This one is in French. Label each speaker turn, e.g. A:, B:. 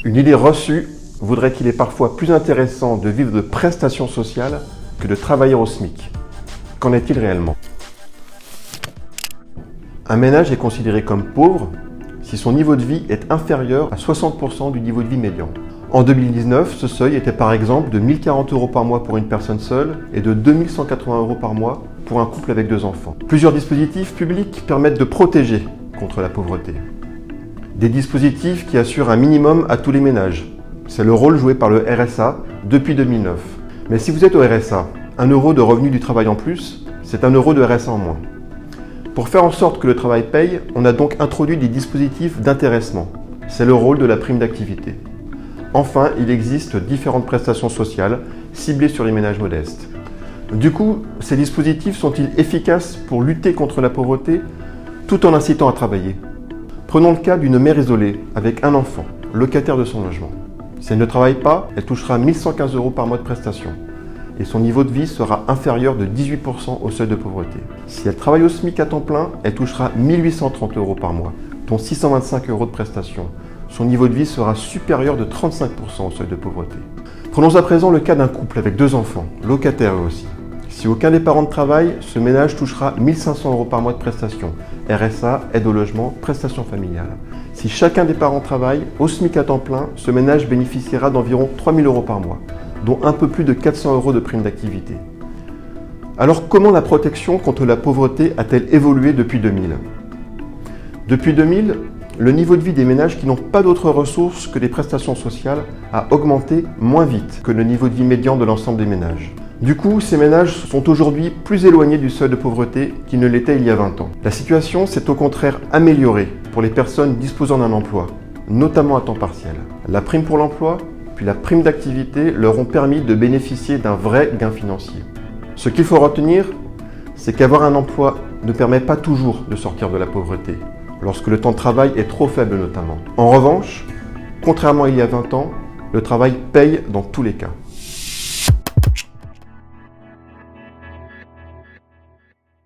A: Une idée reçue voudrait qu'il est parfois plus intéressant de vivre de prestations sociales que de travailler au SMIC. Qu'en est-il réellement? Un ménage est considéré comme pauvre si son niveau de vie est inférieur à 60% du niveau de vie médian. En 2019, ce seuil était par exemple de 1 040 € par mois pour une personne seule et de 2 180 € par mois pour un couple avec 2 enfants. Plusieurs dispositifs publics permettent de protéger contre la pauvreté. Des dispositifs qui assurent un minimum à tous les ménages. C'est le rôle joué par le RSA depuis 2009. Mais si vous êtes au RSA, 1 € de revenu du travail en plus, c'est 1 € de RSA en moins. Pour faire en sorte que le travail paye, on a donc introduit des dispositifs d'intéressement. C'est le rôle de la prime d'activité. Enfin, il existe différentes prestations sociales ciblées sur les ménages modestes. Du coup, ces dispositifs sont-ils efficaces pour lutter contre la pauvreté tout en incitant à travailler? Prenons le cas d'une mère isolée avec un enfant, locataire de son logement. Si elle ne travaille pas, elle touchera 1 115 € par mois de prestations et son niveau de vie sera inférieur de 18% au seuil de pauvreté. Si elle travaille au SMIC à temps plein, elle touchera 1 830 € par mois, dont 625 € de prestations. Son niveau de vie sera supérieur de 35% au seuil de pauvreté. Prenons à présent le cas d'un couple avec 2 enfants, locataires eux aussi. Si aucun des parents ne travaille, ce ménage touchera 1 500 € par mois de prestations, RSA, aide au logement, prestations familiales. Si chacun des parents travaille, au SMIC à temps plein, ce ménage bénéficiera d'environ 3 000 € par mois, dont un peu plus de 400 € de prime d'activité. Alors comment la protection contre la pauvreté a-t-elle évolué depuis 2000? Depuis 2000, le niveau de vie des ménages qui n'ont pas d'autres ressources que les prestations sociales a augmenté moins vite que le niveau de vie médian de l'ensemble des ménages. Du coup, ces ménages sont aujourd'hui plus éloignés du seuil de pauvreté qu'ils ne l'étaient il y a 20 ans. La situation s'est au contraire améliorée pour les personnes disposant d'un emploi, notamment à temps partiel. La prime pour l'emploi, puis la prime d'activité leur ont permis de bénéficier d'un vrai gain financier. Ce qu'il faut retenir, c'est qu'avoir un emploi ne permet pas toujours de sortir de la pauvreté, lorsque le temps de travail est trop faible notamment. En revanche, contrairement à il y a 20 ans, le travail paye dans tous les cas.